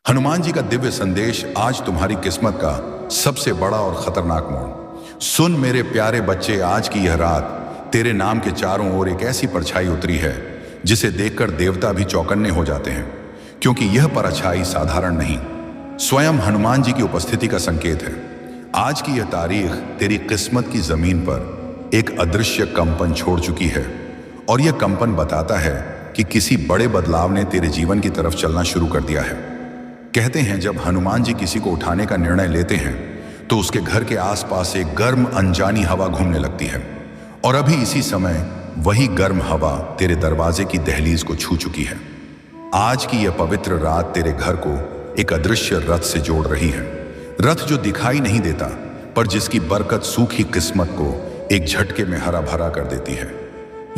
हनुमान जी का दिव्य संदेश आज तुम्हारी किस्मत का सबसे बड़ा और खतरनाक मोड़। सुन मेरे प्यारे बच्चे, आज की यह रात तेरे नाम के चारों ओर एक ऐसी परछाई उतरी है जिसे देखकर देवता भी चौकन्ने हो जाते हैं, क्योंकि यह परछाई साधारण नहीं, स्वयं हनुमान जी की उपस्थिति का संकेत है। आज की यह तारीख तेरी किस्मत की जमीन पर एक अदृश्य कंपन छोड़ चुकी है, और यह कंपन बताता है कि किसी बड़े बदलाव ने तेरे जीवन की तरफ चलना शुरू कर दिया है। कहते हैं जब हनुमान जी किसी को उठाने का निर्णय लेते हैं तो उसके घर के आसपास एक गर्म अनजानी हवा घूमने लगती है, और अभी इसी समय वही गर्म हवा तेरे दरवाजे की दहलीज को छू चुकी है। आज की यह पवित्र रात तेरे घर को एक अदृश्य रथ से जोड़ रही है, रथ जो दिखाई नहीं देता पर जिसकी बरकत सूखी किस्मत को एक झटके में हरा भरा कर देती है।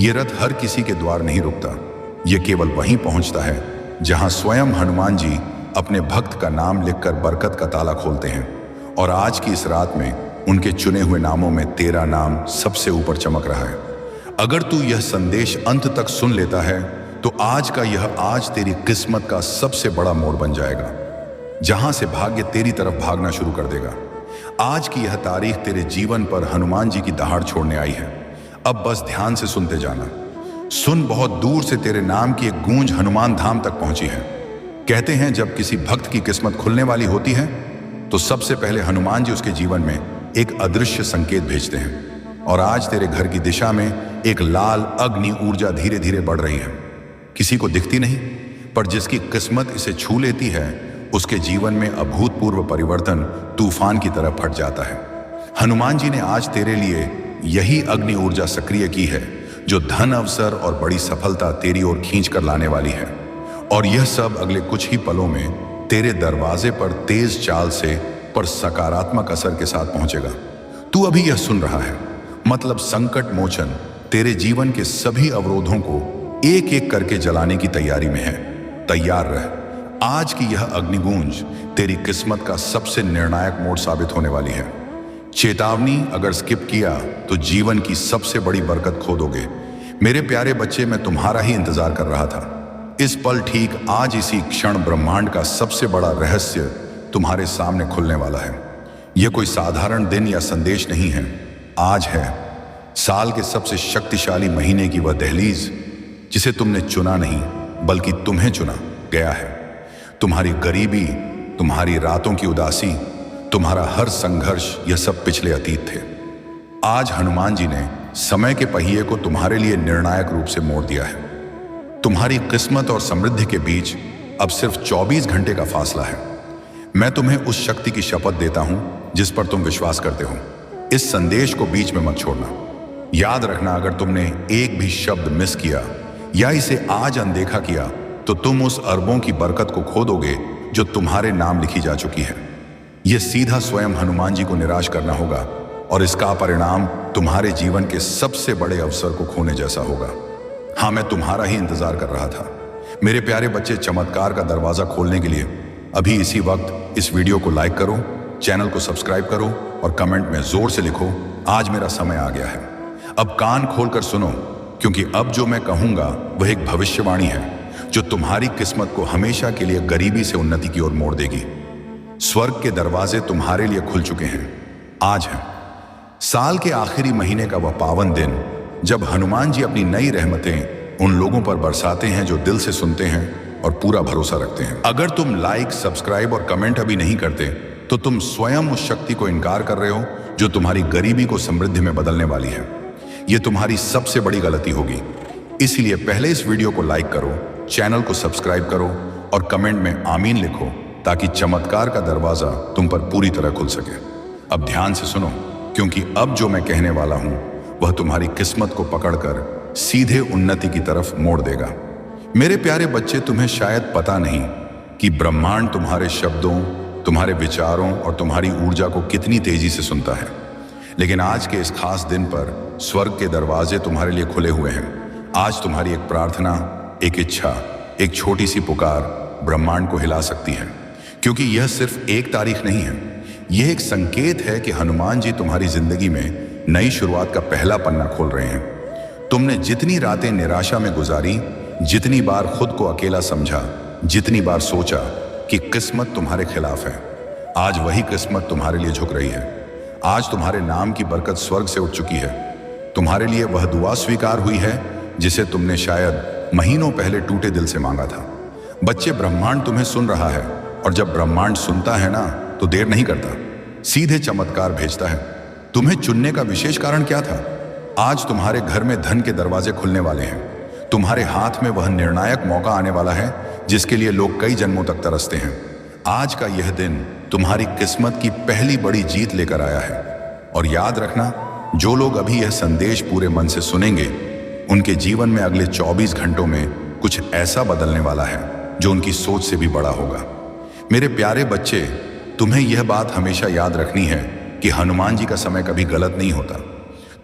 यह रथ हर किसी के द्वार नहीं रुकता, यह केवल वहीं पहुंचता है जहां स्वयं हनुमान जी अपने भक्त का नाम लिखकर बरकत का ताला खोलते हैं। और आज की इस रात में उनके चुने हुए नामों में तेरा नाम सबसे ऊपर चमक रहा है। अगर तू यह संदेश अंत तक सुन लेता है तो आज का यह आज तेरी किस्मत का सबसे बड़ा मोड़ बन जाएगा, जहां से भाग्य तेरी तरफ भागना शुरू कर देगा। आज की यह तारीख तेरे जीवन पर हनुमान जी की दहाड़ छोड़ने आई है। अब बस ध्यान से सुनते जाना। सुन, बहुत दूर से तेरे नाम की एक गूंज हनुमान धाम तक पहुंची है। कहते हैं जब किसी भक्त की किस्मत खुलने वाली होती है तो सबसे पहले हनुमान जी उसके जीवन में एक अदृश्य संकेत भेजते हैं, और आज तेरे घर की दिशा में एक लाल अग्नि ऊर्जा धीरे धीरे बढ़ रही है। किसी को दिखती नहीं, पर जिसकी किस्मत इसे छू लेती है उसके जीवन में अभूतपूर्व परिवर्तन तूफान की तरह फट जाता है। हनुमान जी ने आज तेरे लिए यही अग्नि ऊर्जा सक्रिय की है जो धन, अवसर और बड़ी सफलता तेरी ओर खींच कर लाने वाली है। और यह सब अगले कुछ ही पलों में तेरे दरवाजे पर तेज चाल से पर सकारात्मक असर के साथ पहुंचेगा। तू अभी यह सुन रहा है, मतलब संकट मोचन तेरे जीवन के सभी अवरोधों को एक एक करके जलाने की तैयारी में है। तैयार रह, आज की यह अग्निगूंज तेरी किस्मत का सबसे निर्णायक मोड़ साबित होने वाली है। चेतावनी, अगर स्किप किया तो जीवन की सबसे बड़ी बरकत खो दोगे। मेरे प्यारे बच्चे, मैं तुम्हारा ही इंतजार कर रहा था। इस पल ठीक आज इसी क्षण ब्रह्मांड का सबसे बड़ा रहस्य तुम्हारे सामने खुलने वाला है। यह कोई साधारण दिन या संदेश नहीं है, आज है साल के सबसे शक्तिशाली महीने की वह दहलीज जिसे तुमने चुना नहीं बल्कि तुम्हें चुना गया है। तुम्हारी गरीबी, तुम्हारी रातों की उदासी, तुम्हारा हर संघर्ष, यह सब पिछले अतीत थे। आज हनुमान जी ने समय के पहिए को तुम्हारे लिए निर्णायक रूप से मोड़ दिया है। तुम्हारी किस्मत और समृद्धि के बीच अब सिर्फ 24 घंटे का फासला है। मैं तुम्हें उस शक्ति की शपथ देता हूं जिस पर तुम विश्वास करते हो। इस संदेश को बीच में मत छोड़ना। याद रखना, अगर तुमने एक भी शब्द मिस किया या इसे आज अनदेखा किया तो तुम उस अरबों की बरकत को खो दोगे जो तुम्हारे नाम लिखी जा चुकी है। यह सीधा स्वयं हनुमान जी को निराश करना होगा, और इसका परिणाम तुम्हारे जीवन के सबसे बड़े अवसर को खोने जैसा होगा। हाँ, मैं तुम्हारा ही इंतजार कर रहा था। मेरे प्यारे बच्चे, चमत्कार का दरवाजा खोलने के लिए अभी इसी वक्त इस वीडियो को लाइक करो, चैनल को सब्सक्राइब करो और कमेंट में जोर से लिखो, आज मेरा समय आ गया है। अब कान खोलकर सुनो, क्योंकि अब जो मैं कहूंगा वह एक भविष्यवाणी है जो तुम्हारी किस्मत को हमेशा के लिए गरीबी से उन्नति की ओर मोड़ देगी। स्वर्ग के दरवाजे तुम्हारे लिए खुल चुके हैं। आज है साल के आखिरी महीने का वह पावन दिन जब हनुमान जी अपनी नई रहमतें उन लोगों पर बरसाते हैं जो दिल से सुनते हैं और पूरा भरोसा रखते हैं। अगर तुम लाइक, सब्सक्राइब और कमेंट अभी नहीं करते तो तुम स्वयं उस शक्ति को इनकार कर रहे हो जो तुम्हारी गरीबी को समृद्धि में बदलने वाली है। यह तुम्हारी सबसे बड़ी गलती होगी। इसलिए पहले इस वीडियो को लाइक करो, चैनल को सब्सक्राइब करो और कमेंट में आमीन लिखो, ताकि चमत्कार का दरवाजा तुम पर पूरी तरह खुल सके। अब ध्यान से सुनो, क्योंकि अब जो मैं कहने वाला हूं वह तुम्हारी किस्मत को पकड़कर सीधे उन्नति की तरफ मोड़ देगा। मेरे प्यारे बच्चे, तुम्हें शायद पता नहीं कि ब्रह्मांड तुम्हारे शब्दों, तुम्हारे विचारों और तुम्हारी ऊर्जा को कितनी तेजी से सुनता है। लेकिन आज के इस खास दिन पर स्वर्ग के दरवाजे तुम्हारे लिए खुले हुए हैं। आज तुम्हारी एक प्रार्थना, एक इच्छा, एक छोटी सी पुकार ब्रह्मांड को हिला सकती है, क्योंकि यह सिर्फ एक तारीख नहीं है, यह एक संकेत है कि हनुमान जी तुम्हारी जिंदगी में नई शुरुआत का पहला पन्ना खोल रहे हैं। तुमने जितनी रातें निराशा में गुजारी, जितनी बार खुद को अकेला समझा, जितनी बार सोचा कि किस्मत तुम्हारे खिलाफ है। आज वही किस्मत तुम्हारे लिए झुक रही है। आज तुम्हारे नाम की बरकत स्वर्ग से उठ चुकी है। तुम्हारे लिए वह दुआ स्वीकार हुई है जिसे तुमने शायद महीनों पहले टूटे दिल से मांगा था। बच्चे, ब्रह्मांड तुम्हें सुन रहा है, और जब ब्रह्मांड सुनता है ना, तो देर नहीं करता, सीधे चमत्कार भेजता है। तुम्हें चुनने का विशेष कारण क्या था? आज तुम्हारे घर में धन के दरवाजे खुलने वाले हैं। तुम्हारे हाथ में वह निर्णायक मौका आने वाला है जिसके लिए लोग कई जन्मों तक तरसते हैं। आज का यह दिन तुम्हारी किस्मत की पहली बड़ी जीत लेकर आया है। और याद रखना, जो लोग अभी यह संदेश पूरे मन से सुनेंगे, उनके जीवन में अगले 24 घंटों में कुछ ऐसा बदलने वाला है जो उनकी सोच से भी बड़ा होगा। मेरे प्यारे बच्चे, तुम्हें यह बात हमेशा याद रखनी है कि हनुमान जी का समय कभी गलत नहीं होता।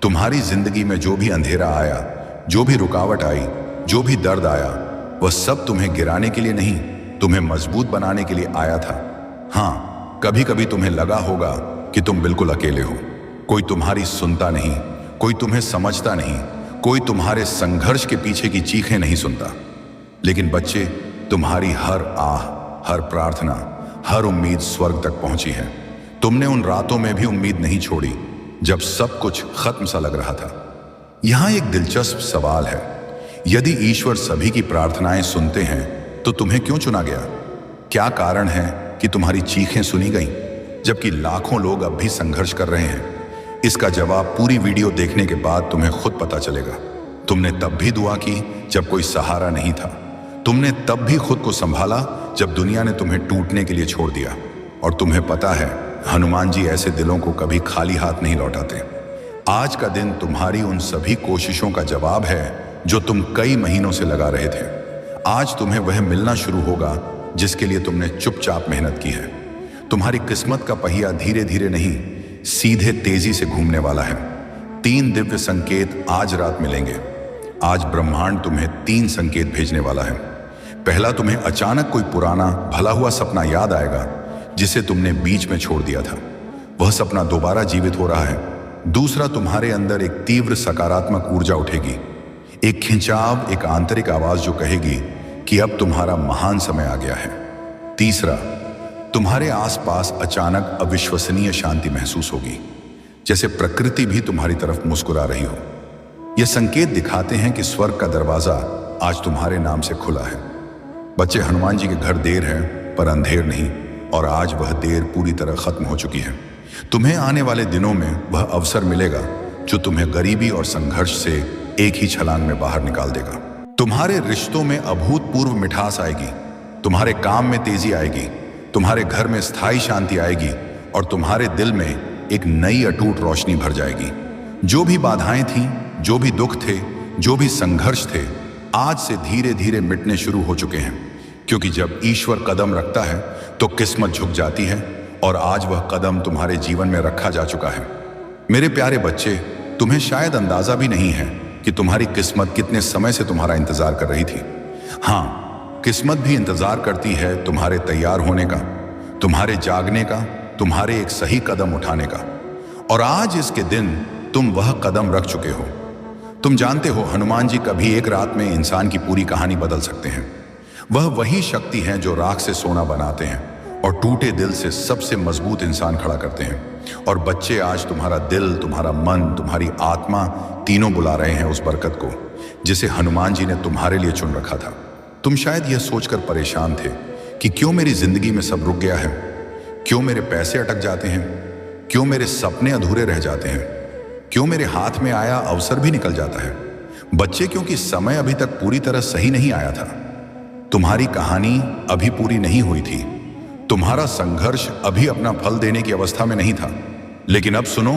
तुम्हारी जिंदगी में जो भी अंधेरा आया, जो भी रुकावट आई, जो भी दर्द आया, वह सब तुम्हें गिराने के लिए नहीं, तुम्हें मजबूत बनाने के लिए आया था। हाँ, कभी कभी तुम्हें लगा होगा कि तुम बिल्कुल अकेले हो। कोई तुम्हारी सुनता नहीं, कोई तुम्हें समझता नहीं, कोई तुम्हारे संघर्ष के पीछे की चीखें नहीं सुनता। लेकिन बच्चे, तुम्हारी हर आह, हर प्रार्थना, हर उम्मीद स्वर्ग तक पहुंची है। तुमने उन रातों में भी उम्मीद नहीं छोड़ी जब सब कुछ खत्म सा लग रहा था। यहां एक दिलचस्प सवाल है, यदि ईश्वर सभी की प्रार्थनाएं सुनते हैं तो तुम्हें क्यों चुना गया? क्या कारण है कि तुम्हारी चीखें सुनी गईं जबकि लाखों लोग अब भी संघर्ष कर रहे हैं? इसका जवाब पूरी वीडियो देखने के बाद तुम्हें खुद पता चलेगा। तुमने तब भी दुआ की जब कोई सहारा नहीं था। तुमने तब भी खुद को संभाला जब दुनिया ने तुम्हें टूटने के लिए छोड़ दिया। और तुम्हें पता है, हनुमान जी ऐसे दिलों को कभी खाली हाथ नहीं लौटाते। आज का दिन तुम्हारी उन सभी कोशिशों का जवाब है जो तुम कई महीनों से लगा रहे थे। आज तुम्हें वह मिलना शुरू होगा जिसके लिए तुमने चुपचाप मेहनत की है। तुम्हारी किस्मत का पहिया धीरे धीरे नहीं, सीधे तेजी से घूमने वाला है। 3 दिव्य संकेत आज रात मिलेंगे। आज ब्रह्मांड तुम्हें 3 संकेत भेजने वाला है। पहला, तुम्हें अचानक कोई पुराना भला हुआ सपना याद आएगा जिसे तुमने बीच में छोड़ दिया था। वह सपना दोबारा जीवित हो रहा है। दूसरा, तुम्हारे अंदर एक तीव्र सकारात्मक ऊर्जा उठेगी, एक खिंचाव, एक आंतरिक आवाज जो कहेगी कि अब तुम्हारा महान समय आ गया है। तीसरा, तुम्हारे आसपास अचानक अविश्वसनीय शांति महसूस होगी, जैसे प्रकृति भी तुम्हारी तरफ मुस्कुरा रही हो। ये संकेत दिखाते हैं कि स्वर्ग का दरवाजा आज तुम्हारे नाम से खुला है। बच्चे, हनुमान जी के घर देर है पर अंधेर नहीं, और आज वह देर पूरी तरह खत्म हो चुकी है। तुम्हें आने वाले दिनों में वह अवसर मिलेगा जो तुम्हें गरीबी और संघर्ष से एक ही छलांग में बाहर निकाल देगा। तुम्हारे रिश्तों में अभूतपूर्व मिठास आएगी, तुम्हारे काम में तेजी आएगी, तुम्हारे घर में स्थायी शांति आएगी, और तुम्हारे दिल में एक नई अटूट रोशनी भर जाएगी। जो भी बाधाएं थीं, जो भी दुख थे, जो भी संघर्ष थे, आज से धीरे धीरे मिटने शुरू हो चुके हैं। क्योंकि जब ईश्वर कदम रखता है तो किस्मत झुक जाती है, और आज वह कदम तुम्हारे जीवन में रखा जा चुका है। मेरे प्यारे बच्चे, तुम्हें शायद अंदाजा भी नहीं है कि तुम्हारी किस्मत कितने समय से तुम्हारा इंतजार कर रही थी। हाँ, किस्मत भी इंतजार करती है तुम्हारे तैयार होने का, तुम्हारे जागने का, तुम्हारे एक सही कदम उठाने का। और आज इसके दिन तुम वह कदम रख चुके हो। तुम जानते हो, हनुमान जी कभी एक रात में इंसान की पूरी कहानी बदल सकते हैं। वह वही शक्ति है जो राख से सोना बनाते हैं और टूटे दिल से सबसे मजबूत इंसान खड़ा करते हैं। और बच्चे, आज तुम्हारा दिल, तुम्हारा मन, तुम्हारी आत्मा तीनों बुला रहे हैं उस बरकत को जिसे हनुमान जी ने तुम्हारे लिए चुन रखा था। तुम शायद यह सोचकर परेशान थे कि क्यों मेरी जिंदगी में सब रुक गया है, क्यों मेरे पैसे अटक जाते हैं, क्यों मेरे सपने अधूरे रह जाते हैं, क्यों मेरे हाथ में आया अवसर भी निकल जाता है। बच्चे, क्योंकि समय अभी तक पूरी तरह सही नहीं आया था। तुम्हारी कहानी अभी पूरी नहीं हुई थी। तुम्हारा संघर्ष अभी अपना फल देने की अवस्था में नहीं था। लेकिन अब सुनो,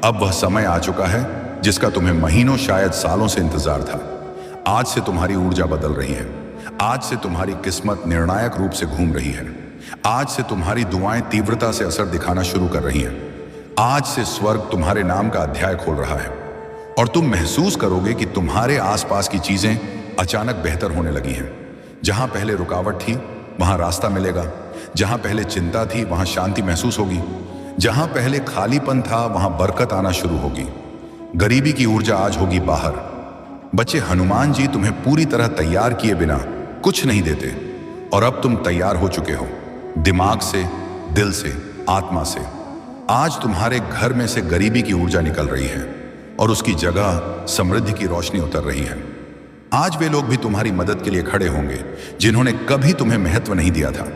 अब वह समय आ चुका है जिसका तुम्हें महीनों, शायद सालों से इंतजार था। आज से तुम्हारी ऊर्जा बदल रही है। आज से तुम्हारी किस्मत निर्णायक रूप से घूम रही है। आज से तुम्हारी दुआएं तीव्रता से असर दिखाना शुरू कर रही हैं। आज से स्वर्ग तुम्हारे नाम का अध्याय खोल रहा है, और तुम महसूस करोगे कि तुम्हारे आसपास की चीजें अचानक बेहतर होने लगी हैं। जहां पहले रुकावट थी, वहां रास्ता मिलेगा। जहां पहले चिंता थी, वहां शांति महसूस होगी। जहां पहले खालीपन था, वहां बरकत आना शुरू होगी। गरीबी की ऊर्जा आज होगी बाहर। बच्चे, हनुमान जी तुम्हें पूरी तरह तैयार किए बिना कुछ नहीं देते, और अब तुम तैयार हो चुके हो। दिमाग से, दिल से, आत्मा से। आज तुम्हारे घर में से गरीबी की ऊर्जा निकल रही है और उसकी जगह समृद्धि की रोशनी उतर रही है। आज वे लोग भी तुम्हारी मदद के लिए खड़े होंगे जिन्होंने कभी तुम्हें महत्व नहीं दिया था।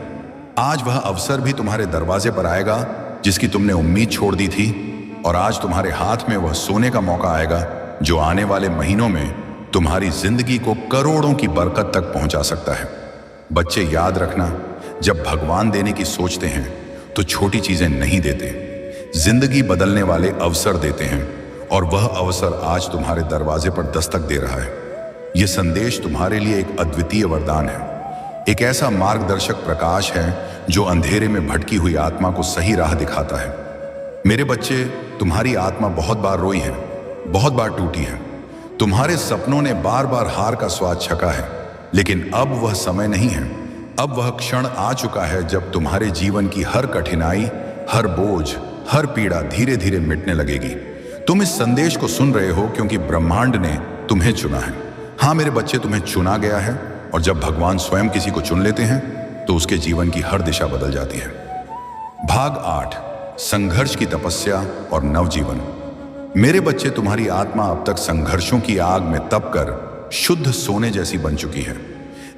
आज वह अवसर भी तुम्हारे दरवाजे पर आएगा जिसकी तुमने उम्मीद छोड़ दी थी, और आज तुम्हारे हाथ में वह सोने का मौका आएगा जो आने वाले महीनों में तुम्हारी जिंदगी को करोड़ों की बरकत तक पहुंचा सकता है। बच्चे, याद रखना, जब भगवान देने की सोचते हैं तो छोटी चीजें नहीं देते, जिंदगी बदलने वाले अवसर देते हैं, और वह अवसर आज तुम्हारे दरवाजे पर दस्तक दे रहा है। यह संदेश तुम्हारे लिए एक अद्वितीय वरदान है, एक ऐसा मार्गदर्शक प्रकाश है जो अंधेरे में भटकी हुई आत्मा को सही राह दिखाता है। मेरे बच्चे, तुम्हारी आत्मा बहुत बार रोई है, बहुत बार टूटी है। तुम्हारे सपनों ने बार बार हार का स्वाद चखा है, लेकिन अब वह समय नहीं है। अब वह क्षण आ चुका है जब तुम्हारे जीवन की हर कठिनाई, हर बोझ, हर पीड़ा धीरे धीरे मिटने लगेगी। तुम इस संदेश को सुन रहे हो क्योंकि ब्रह्मांड ने तुम्हें चुना है। हाँ मेरे बच्चे, तुम्हें चुना गया है, और जब भगवान स्वयं किसी को चुन लेते हैं तो उसके जीवन की हर दिशा बदल जाती है। भाग 8, संघर्ष की तपस्या और नवजीवन। मेरे बच्चे, तुम्हारी आत्मा अब तक संघर्षों की आग में तपकर शुद्ध सोने जैसी बन चुकी है।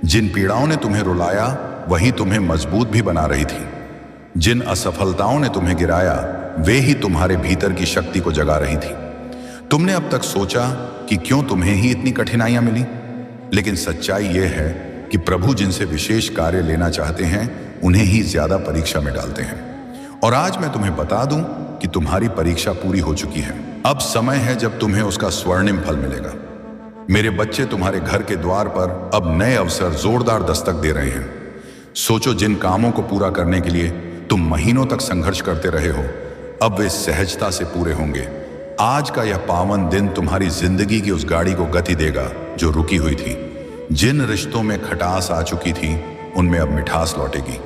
जिन पीड़ाओं ने तुम्हें रुलाया वही तुम्हें मजबूत भी बना रही थी। जिन असफलताओं ने तुम्हें गिराया वे ही तुम्हारे भीतर की शक्ति को जगा रही थी। तुमने अब तक सोचा कि क्यों तुम्हें ही इतनी कठिनाइयां मिली, लेकिन सच्चाई यह है कि प्रभु जिनसे विशेष कार्य लेना चाहते हैं उन्हें ही ज्यादा परीक्षा में डालते हैं। और आज मैं तुम्हें बता दूं कि तुम्हारी परीक्षा पूरी हो चुकी है। अब समय है जब तुम्हें उसका स्वर्णिम फल मिलेगा। मेरे बच्चे, तुम्हारे घर के द्वार पर अब नए अवसर जोरदार दस्तक दे रहे हैं। सोचो, जिन कामों को पूरा करने के लिए तुम महीनों तक संघर्ष करते रहे हो, अब वे सहजता से पूरे होंगे। आज का यह पावन दिन तुम्हारी जिंदगी की उस गाड़ी को गति देगा जो रुकी हुई थी। जिन रिश्तों में खटास आ चुकी थी उनमें अब मिठास लौटेगी।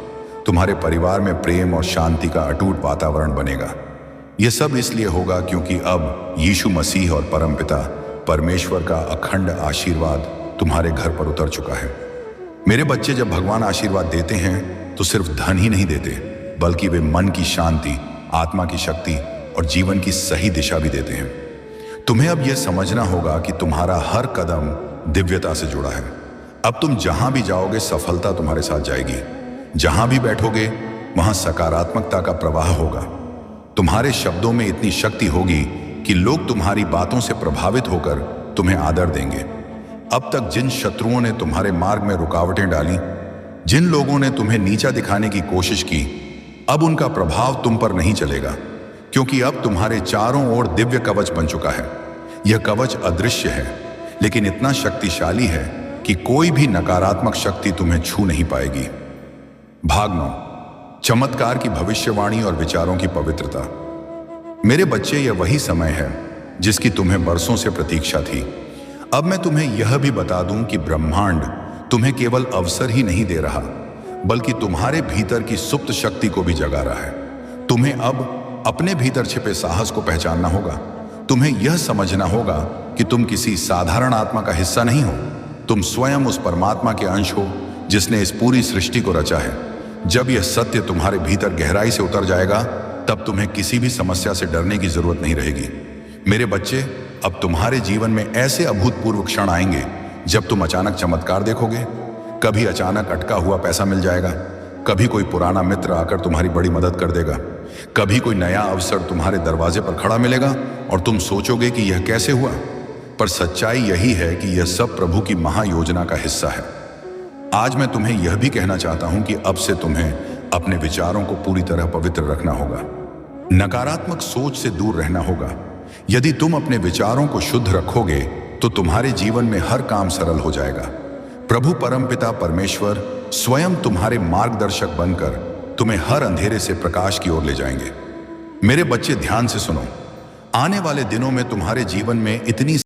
तुम्हारे परिवार में प्रेम और शांति का अटूट वातावरण बनेगा। यह सब इसलिए होगा क्योंकि अब यीशु मसीह और परमपिता परमेश्वर का अखंड आशीर्वाद तुम्हारे घर पर उतर चुका है। मेरे बच्चे, जब भगवान आशीर्वाद देते हैं तो सिर्फ धन ही नहीं देते, बल्कि वे मन की शांति, आत्मा की शक्ति और जीवन की सही दिशा भी देते हैं। तुम्हें अब यह समझना होगा कि तुम्हारा हर कदम दिव्यता से जुड़ा है। अब तुम जहां भी जाओगे सफलता तुम्हारे साथ जाएगी। जहां भी बैठोगे वहां सकारात्मकता का प्रवाह होगा। तुम्हारे शब्दों में इतनी शक्ति होगी कि लोग तुम्हारी बातों से प्रभावित होकर तुम्हें आदर देंगे। अब तक जिन शत्रुओं ने तुम्हारे मार्ग में रुकावटें डाली, जिन लोगों ने तुम्हें नीचा दिखाने की कोशिश की, अब उनका प्रभाव तुम पर नहीं चलेगा, क्योंकि अब तुम्हारे चारों ओर दिव्य कवच बन चुका है। यह कवच अदृश्य है, लेकिन इतना शक्तिशाली है कि कोई भी नकारात्मक शक्ति तुम्हें छू नहीं पाएगी। भाग 9, चमत्कार की भविष्यवाणी और विचारों की पवित्रता। मेरे बच्चे, यह वही समय है जिसकी तुम्हें बरसों से प्रतीक्षा थी। अब मैं तुम्हें यह भी बता दूं कि ब्रह्मांड तुम्हें केवल अवसर ही नहीं दे रहा, बल्कि तुम्हारे भीतर की सुप्त शक्ति को भी जगा रहा है। तुम्हें अब अपने भीतर छिपे साहस को पहचानना होगा। तुम्हें यह समझना होगा कि तुम किसी साधारण आत्मा का हिस्सा नहीं हो। तुम स्वयं उस परमात्मा के अंश हो जिसने इस पूरी सृष्टि को रचा है। जब यह सत्य तुम्हारे भीतर गहराई से उतर जाएगा, तब तुम्हें किसी भी समस्या से डरने की जरूरत नहीं रहेगी। मेरे बच्चे, अब तुम्हारे जीवन में ऐसे अभूतपूर्व क्षण आएंगे जब तुम अचानक चमत्कार देखोगे। कभी अचानक अटका हुआ पैसा मिल जाएगा, कभी कोई पुराना मित्र आकर तुम्हारी बड़ी मदद कर देगा, कभी कोई नया अवसर तुम्हारे दरवाजे पर खड़ा मिलेगा और तुम सोचोगे कि यह कैसे हुआ। पर सच्चाई यही है कि यह सब प्रभु की महायोजना का हिस्सा है। आज मैं तुम्हें यह भी कहना चाहता हूं कि अब से तुम्हें अपने विचारों को पूरी तरह पवित्र रखना होगा। नकारात्मक सोच से दूर रहना होगा। यदि तुम अपने विचारों को शुद्ध रखोगे तो तुम्हारे जीवन में हर काम सरल हो जाएगा। प्रभु परमपिता परमेश्वर स्वयं तुम्हारे मार्गदर्शक बनकर तुम्हें हर अंधेरे से प्रकाश की ओर ले जाएंगे। मेरे बच्चे, ध्यान से सुनो। आने वाले दिनों में तुम्हारे जीवन में इतनी